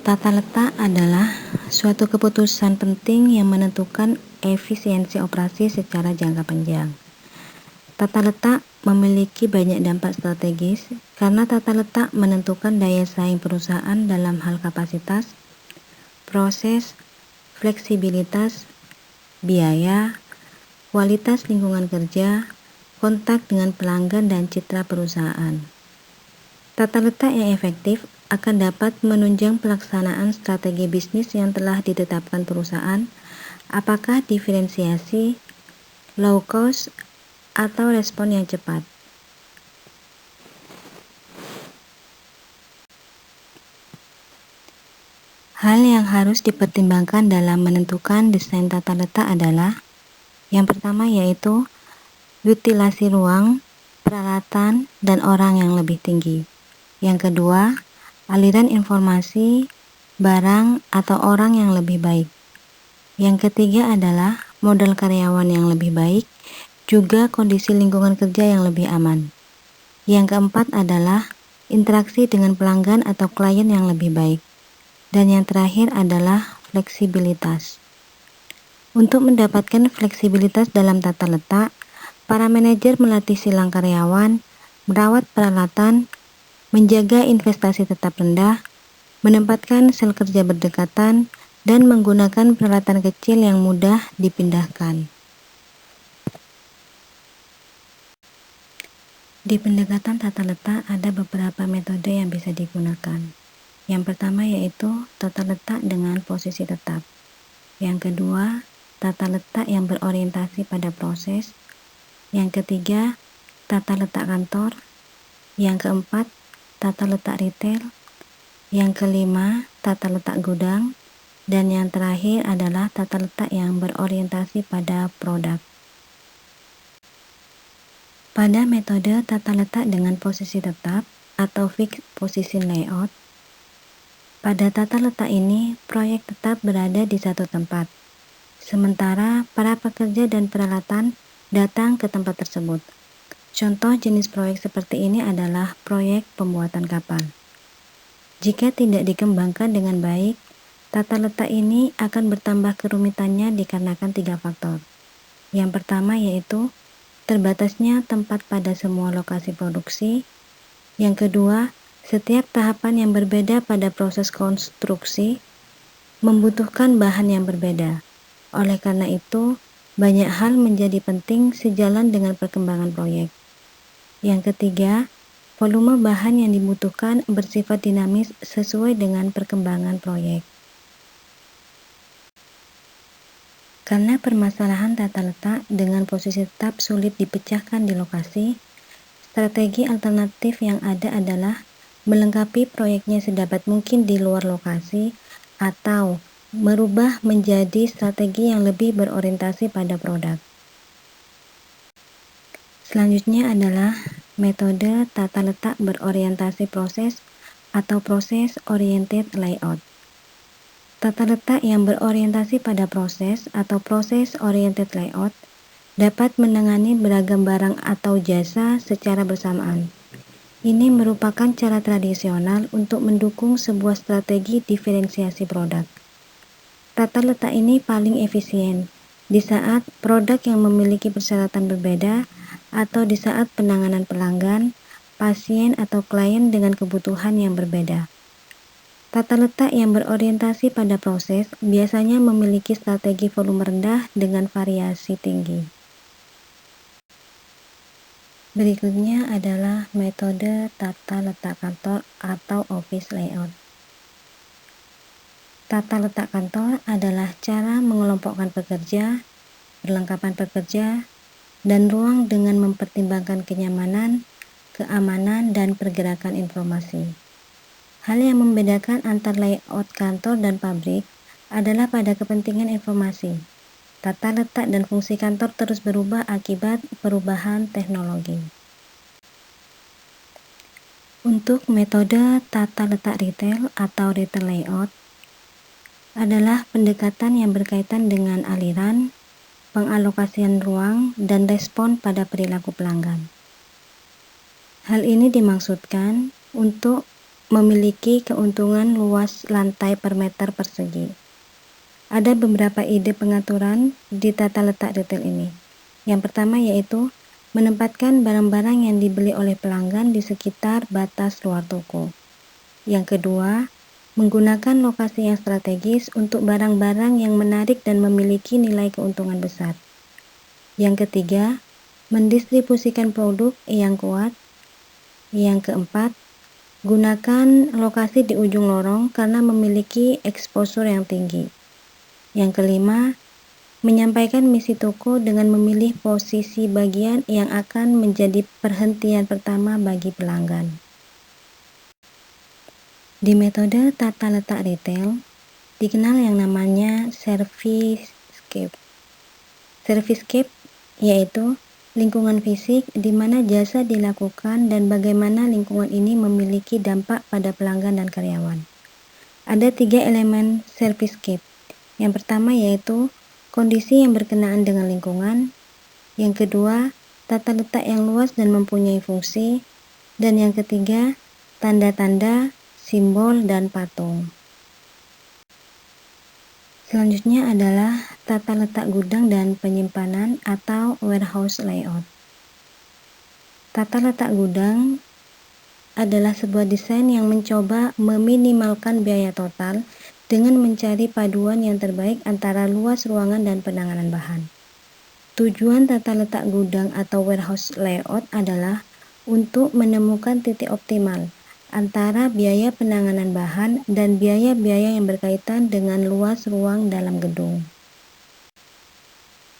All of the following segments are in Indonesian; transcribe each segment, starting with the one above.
Tata letak adalah suatu keputusan penting yang menentukan efisiensi operasi secara jangka panjang. Tata letak memiliki banyak dampak strategis karena tata letak menentukan daya saing perusahaan dalam hal kapasitas, proses, fleksibilitas, biaya, kualitas lingkungan kerja, kontak dengan pelanggan, dan citra perusahaan. Tata letak yang efektif akan dapat menunjang pelaksanaan strategi bisnis yang telah ditetapkan perusahaan, apakah diferensiasi, low cost, atau respon yang cepat. Hal yang harus dipertimbangkan dalam menentukan desain tata letak adalah yang pertama yaitu utilasi ruang, peralatan, dan orang yang lebih tinggi. Yang kedua, aliran informasi, barang, atau orang yang lebih baik. Yang ketiga adalah modal karyawan yang lebih baik, juga kondisi lingkungan kerja yang lebih aman. Yang keempat adalah interaksi dengan pelanggan atau klien yang lebih baik. Dan yang terakhir adalah fleksibilitas. Untuk mendapatkan fleksibilitas dalam tata letak, para manajer melatih silang karyawan, merawat peralatan, menjaga investasi tetap rendah, menempatkan sel kerja berdekatan, dan menggunakan peralatan kecil yang mudah dipindahkan. Di pendekatan tata letak ada beberapa metode yang bisa digunakan. Yang pertama yaitu tata letak dengan posisi tetap. Yang kedua, tata letak yang berorientasi pada proses. Yang ketiga, tata letak kantor. Yang keempat, tata letak retail. Yang kelima, tata letak gudang. Dan yang terakhir adalah tata letak yang berorientasi pada produk. Pada metode tata letak dengan posisi tetap atau fixed position layout, pada tata letak ini proyek tetap berada di satu tempat, sementara para pekerja dan peralatan datang ke tempat tersebut. Contoh jenis proyek seperti ini adalah proyek pembuatan kapal. Jika tidak dikembangkan dengan baik, tata letak ini akan bertambah kerumitannya dikarenakan 3 faktor. Yang pertama yaitu terbatasnya tempat pada semua lokasi produksi. Yang kedua, setiap tahapan yang berbeda pada proses konstruksi membutuhkan bahan yang berbeda. Oleh karena itu, banyak hal menjadi penting sejalan dengan perkembangan proyek. Yang ketiga, volume bahan yang dibutuhkan bersifat dinamis sesuai dengan perkembangan proyek. Karena permasalahan tata letak dengan posisi tetap sulit dipecahkan di lokasi, strategi alternatif yang ada adalah melengkapi proyeknya sedapat mungkin di luar lokasi atau merubah menjadi strategi yang lebih berorientasi pada produk. Selanjutnya adalah metode tata letak berorientasi proses atau process oriented layout. Tata letak yang berorientasi pada proses atau process oriented layout dapat menangani beragam barang atau jasa secara bersamaan. Ini merupakan cara tradisional untuk mendukung sebuah strategi diferensiasi produk. Tata letak ini paling efisien di saat produk yang memiliki persyaratan berbeda atau di saat penanganan pelanggan, pasien, atau klien dengan kebutuhan yang berbeda. Tata letak yang berorientasi pada proses biasanya memiliki strategi volume rendah dengan variasi tinggi. Berikutnya adalah metode tata letak kantor atau office layout. Tata letak kantor adalah cara mengelompokkan pekerja, perlengkapan pekerja, dan ruang dengan mempertimbangkan kenyamanan, keamanan, dan pergerakan informasi. Hal yang membedakan antara layout kantor dan pabrik adalah pada kepentingan informasi. Tata letak dan fungsi kantor terus berubah akibat perubahan teknologi. Untuk metode tata letak retail atau retail layout adalah pendekatan yang berkaitan dengan aliran, pengalokasian ruang, dan respon pada perilaku pelanggan. Hal ini dimaksudkan untuk memiliki keuntungan luas lantai per meter persegi. Ada beberapa ide pengaturan di tata letak retail ini. Yang pertama yaitu menempatkan barang-barang yang dibeli oleh pelanggan di sekitar batas luar toko. Yang kedua, menggunakan lokasi yang strategis untuk barang-barang yang menarik dan memiliki nilai keuntungan besar. Yang ketiga, mendistribusikan produk yang kuat. Yang keempat, gunakan lokasi di ujung lorong karena memiliki eksposur yang tinggi. Yang kelima, menyampaikan misi toko dengan memilih posisi bagian yang akan menjadi perhentian pertama bagi pelanggan. Di metode tata letak retail, dikenal yang namanya servicescape. Servicescape yaitu lingkungan fisik di mana jasa dilakukan dan bagaimana lingkungan ini memiliki dampak pada pelanggan dan karyawan. Ada 3 elemen servicescape. Yang pertama yaitu kondisi yang berkenaan dengan lingkungan. Yang kedua, tata letak yang luas dan mempunyai fungsi. Dan yang ketiga, tanda-tanda, simbol, dan patung. Selanjutnya adalah tata letak gudang dan penyimpanan atau warehouse layout. Tata letak gudang adalah sebuah desain yang mencoba meminimalkan biaya total dengan mencari paduan yang terbaik antara luas ruangan dan penanganan bahan. Tujuan tata letak gudang atau warehouse layout adalah untuk menemukan titik optimal antara biaya penanganan bahan dan biaya-biaya yang berkaitan dengan luas ruang dalam gedung.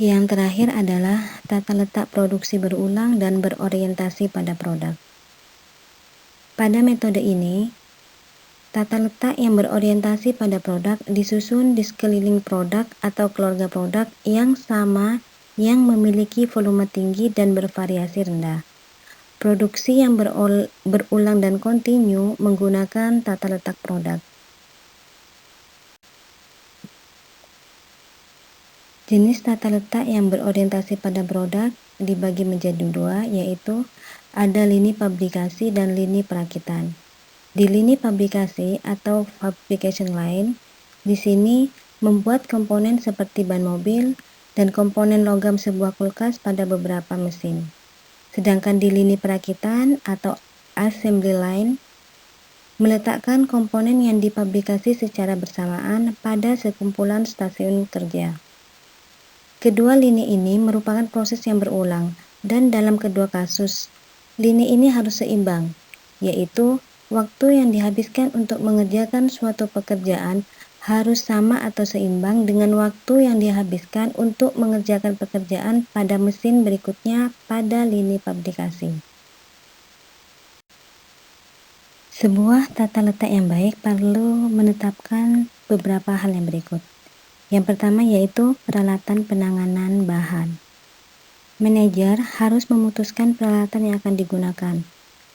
Yang terakhir adalah tata letak produksi berulang dan berorientasi pada produk. Pada metode ini, tata letak yang berorientasi pada produk disusun di sekeliling produk atau keluarga produk yang sama yang memiliki volume tinggi dan bervariasi rendah. Produksi yang berulang dan kontinu menggunakan tata letak produk. Jenis tata letak yang berorientasi pada produk dibagi menjadi 2, yaitu ada lini pabrikasi dan lini perakitan. Di lini pabrikasi atau fabrication line, di sini membuat komponen seperti ban mobil dan komponen logam sebuah kulkas pada beberapa mesin. Sedangkan di lini perakitan atau assembly line, meletakkan komponen yang dipabrikasi secara bersamaan pada sekumpulan stasiun kerja. Kedua lini ini merupakan proses yang berulang, dan dalam kedua kasus, lini ini harus seimbang, yaitu waktu yang dihabiskan untuk mengerjakan suatu pekerjaan harus sama atau seimbang dengan waktu yang dihabiskan untuk mengerjakan pekerjaan pada mesin berikutnya pada lini pabrikasi. Sebuah tata letak yang baik perlu menetapkan beberapa hal yang berikut. Yang pertama yaitu peralatan penanganan bahan. Manajer harus memutuskan peralatan yang akan digunakan,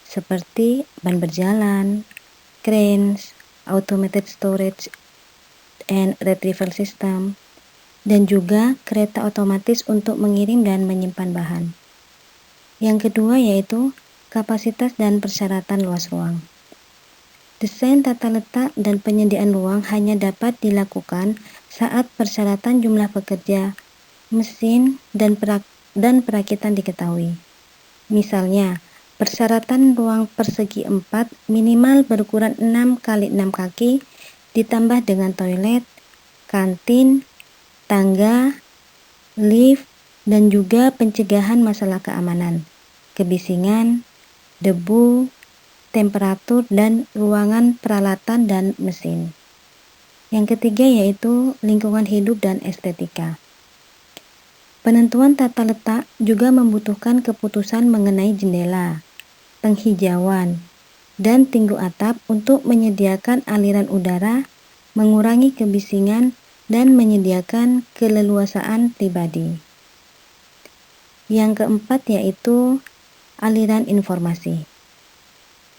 seperti ban berjalan, cranes, automated storage and retrieval system, dan juga kereta otomatis untuk mengirim dan menyimpan bahan. Yang kedua yaitu kapasitas dan persyaratan luas ruang. Desain tata letak dan penyediaan ruang hanya dapat dilakukan saat persyaratan jumlah pekerja, mesin, dan perakitan diketahui. Misalnya, persyaratan ruang persegi 4 minimal berukuran 6 x 6 kaki ditambah dengan toilet, kantin, tangga, lift, dan juga pencegahan masalah keamanan, kebisingan, debu, temperatur, dan ruangan peralatan dan mesin. Yang ketiga yaitu lingkungan hidup dan estetika. Penentuan tata letak juga membutuhkan keputusan mengenai jendela, penghijauan, dan tinggu atap untuk menyediakan aliran udara, mengurangi kebisingan, dan menyediakan keleluasaan pribadi. Yang keempat yaitu aliran informasi.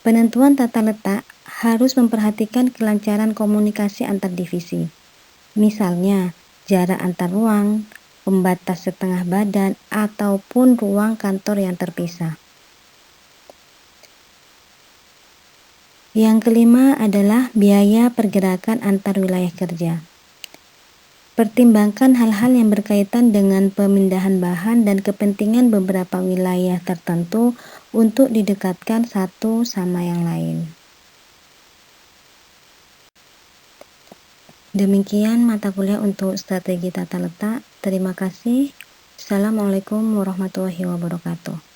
Penentuan tata letak harus memperhatikan kelancaran komunikasi antar divisi. Misalnya, jarak antar ruang, pembatas setengah badan, ataupun ruang kantor yang terpisah. Yang kelima adalah biaya pergerakan antar wilayah kerja. Pertimbangkan hal-hal yang berkaitan dengan pemindahan bahan dan kepentingan beberapa wilayah tertentu untuk didekatkan satu sama yang lain. Demikian mata kuliah untuk strategi tata letak. Terima kasih. Assalamualaikum warahmatullahi wabarakatuh.